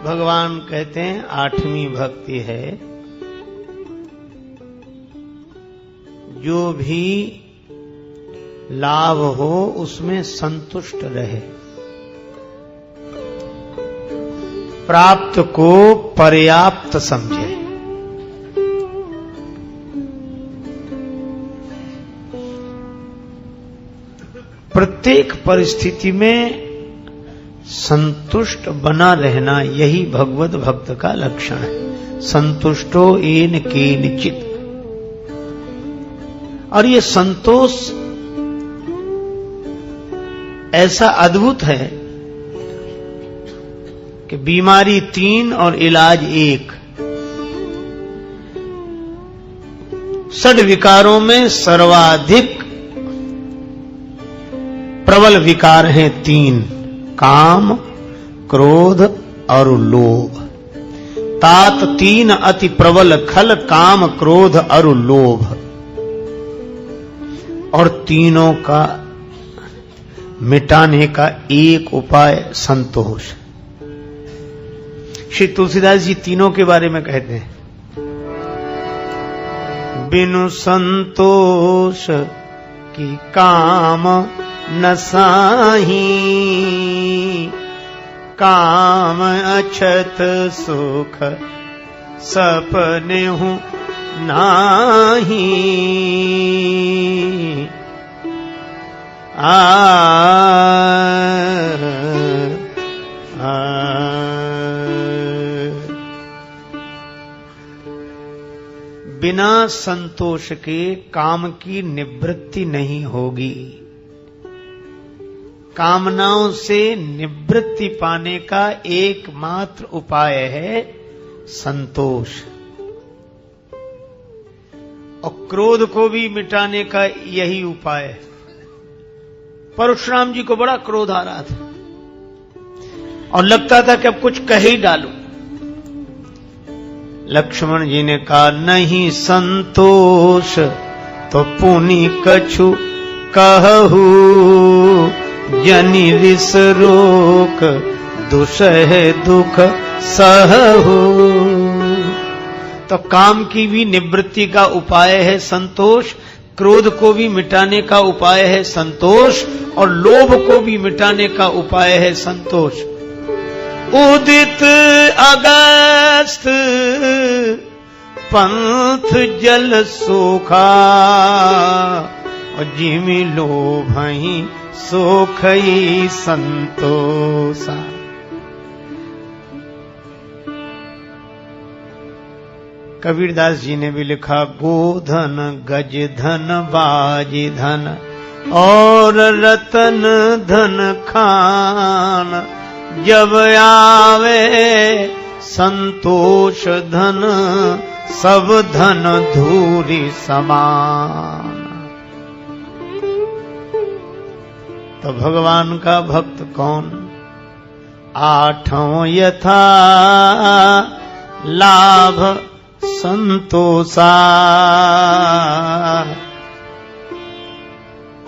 भगवान कहते हैं 8वीं भक्ति है, जो भी लाभ हो उसमें संतुष्ट रहे, प्राप्त को पर्याप्त समझे। प्रत्येक परिस्थिति में संतुष्ट बना रहना, यही भगवत भक्त का लक्षण है। संतुष्टो येन केनचित्। और ये संतोष ऐसा अद्भुत है कि बीमारी 3 और इलाज 1। षड विकारों में सर्वाधिक प्रबल विकार हैं 3, काम, क्रोध और लोभ। तात 3 अति प्रबल खल, काम, क्रोध और लोभ। और तीनों का मिटाने का एक उपाय संतोष। श्री तुलसीदास जी तीनों के बारे में कहते हैं, बिनु संतोष की काम न साही, काम अछत सुख सपने हूँ नाही। बिना संतोष के काम की निवृत्ति नहीं होगी। कामनाओं से निवृत्ति पाने का एकमात्र उपाय है संतोष। और क्रोध को भी मिटाने का यही उपाय है। परशुराम जी को बड़ा क्रोध आ रहा था और लगता था कि अब कुछ कह ही डालूं। लक्ष्मण जी ने कहा, नहीं संतोष तो पुनि कछु कहू, जनि रिस रोक दुसह दुख सहू। तो काम की भी निवृत्ति का उपाय है संतोष, क्रोध को भी मिटाने का उपाय है संतोष, और लोभ को भी मिटाने का उपाय है संतोष। उदित अगस्त पंथ जल सोखा, और जिमि लोभहि सोखई संतोषा। कबीरदास जी ने भी लिखा, गोधन गज धन बाजी धन और रतन धन खान, जब आवे संतोष धन सब धन धूरी समान। तो भगवान का भक्त कौन? 8 यथा लाभ संतोषा।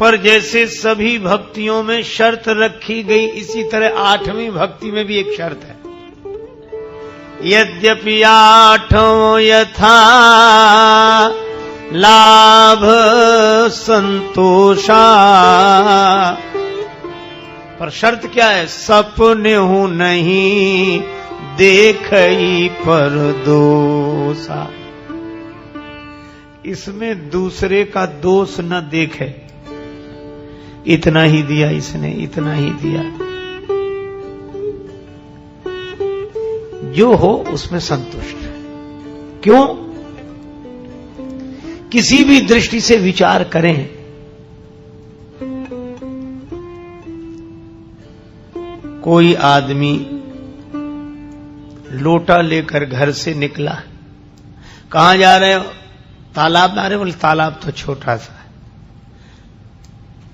पर जैसे सभी भक्तियों में शर्त रखी गई, इसी तरह 8वीं भक्ति में भी एक शर्त है। यद्यपि 8 यथा लाभ संतोषा, पर शर्त क्या है? सपने हूं नहीं देखई पर दोषा। इसमें दूसरे का दोष न देखे। इतना ही दिया इसने, इतना ही दिया। जो हो उसमें संतुष्ट है। क्यों? किसी भी दृष्टि से विचार करें, कोई आदमी लोटा लेकर घर से निकला, कहां जा रहे हो? तालाब जा रहे हो? बोले तालाब तो छोटा सा है।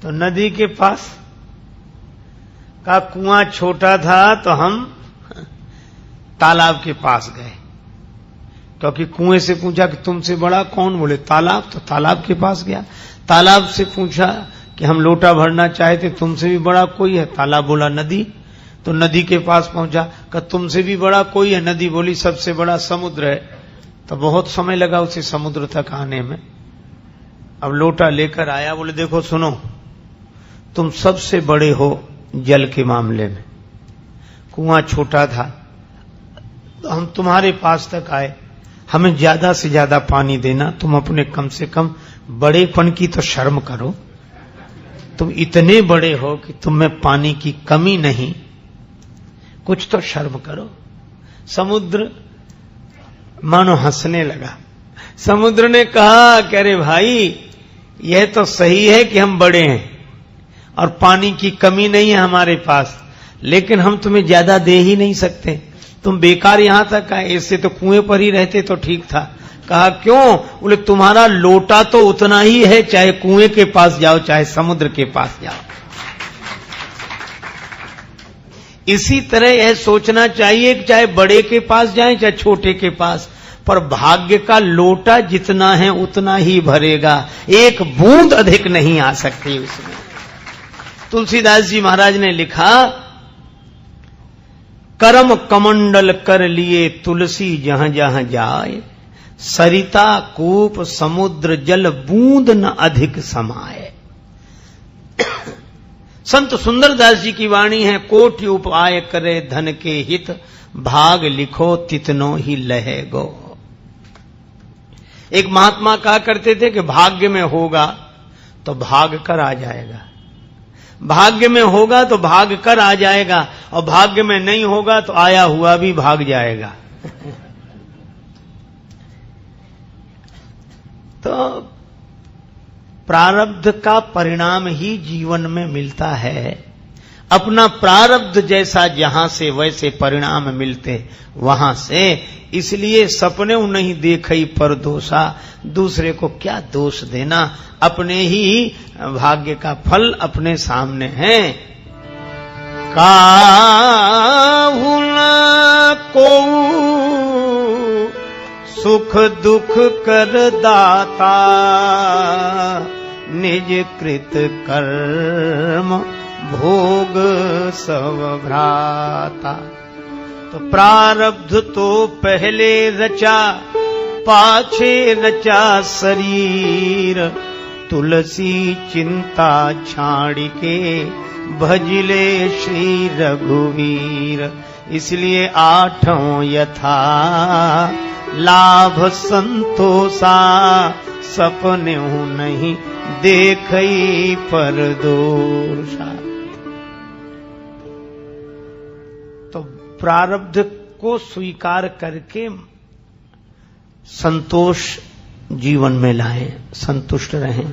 तो नदी के पास का कुआं छोटा था तो हम तालाब के पास गए, क्योंकि कुएं से पूछा कि तुमसे बड़ा कौन? बोले तालाब। तो तालाब के पास गया। तालाब से पूछा कि हम लोटा भरना चाहते, तुमसे भी बड़ा कोई है? तालाब बोला नदी। तो नदी के पास पहुंचा, कहा तुमसे भी बड़ा कोई है? नदी बोली सबसे बड़ा समुद्र है। तो बहुत समय लगा उसे समुद्र तक आने में। अब लोटा लेकर आया, बोले देखो सुनो, तुम सबसे बड़े हो जल के मामले में, कुआं छोटा था तो हम तुम्हारे पास तक आए, हमें ज्यादा से ज्यादा पानी देना, तुम अपने कम से कम बड़ेपन की तो शर्म करो, तुम इतने बड़े हो कि तुम में पानी की कमी नहीं, कुछ तो शर्म करो। समुद्र मानो हंसने लगा। समुद्र ने कहा कि अरे भाई, यह तो सही है कि हम बड़े हैं और पानी की कमी नहीं है हमारे पास, लेकिन हम तुम्हें ज्यादा दे ही नहीं सकते, तुम बेकार यहां तक आए, इससे तो कुएं पर ही रहते तो ठीक था। कहा क्यों? बोले तुम्हारा लोटा तो उतना ही है, चाहे कुएं के पास जाओ चाहे समुद्र के पास जाओ। इसी तरह यह सोचना चाहिए कि चाहे बड़े के पास जाएं चाहे छोटे के पास, पर भाग्य का लोटा जितना है उतना ही भरेगा, एक बूंद अधिक नहीं आ सकती उसमें। तुलसीदास जी महाराज ने लिखा, करम कमंडल कर लिए तुलसी जहां जहां जाए, सरिता कूप समुद्र जल बूंद न अधिक समाए। संत सुंदरदास जी की वाणी है, कोटि उपाय करे धन के हित, भाग लिखो तितनो ही लहे गो। एक महात्मा कहा करते थे कि भाग्य में होगा तो भाग कर आ जाएगा, भाग्य में होगा तो भाग कर आ जाएगा, और भाग्य में नहीं होगा तो आया हुआ भी भाग जाएगा। तो प्रारब्ध का परिणाम ही जीवन में मिलता है। अपना प्रारब्ध जैसा जहां से वैसे परिणाम मिलते वहां से। इसलिए सपने नहीं देखई पर दोषा, दूसरे को क्या दोष देना, अपने ही भाग्य का फल अपने सामने है। काहू न को सुख दुख कर दाता, निज कृत कर्म भोग सब भ्राता। तो प्रारब्ध तो पहले रचा, पाछे रचा शरीर, तुलसी चिंता छाड़ के भजले श्री रघुवीर। इसलिए आठों यथा लाभ संतोषा, सपने नहीं देखई पर दोषा। तो प्रारब्ध को स्वीकार करके संतोष जीवन में लाएं, संतुष्ट रहें।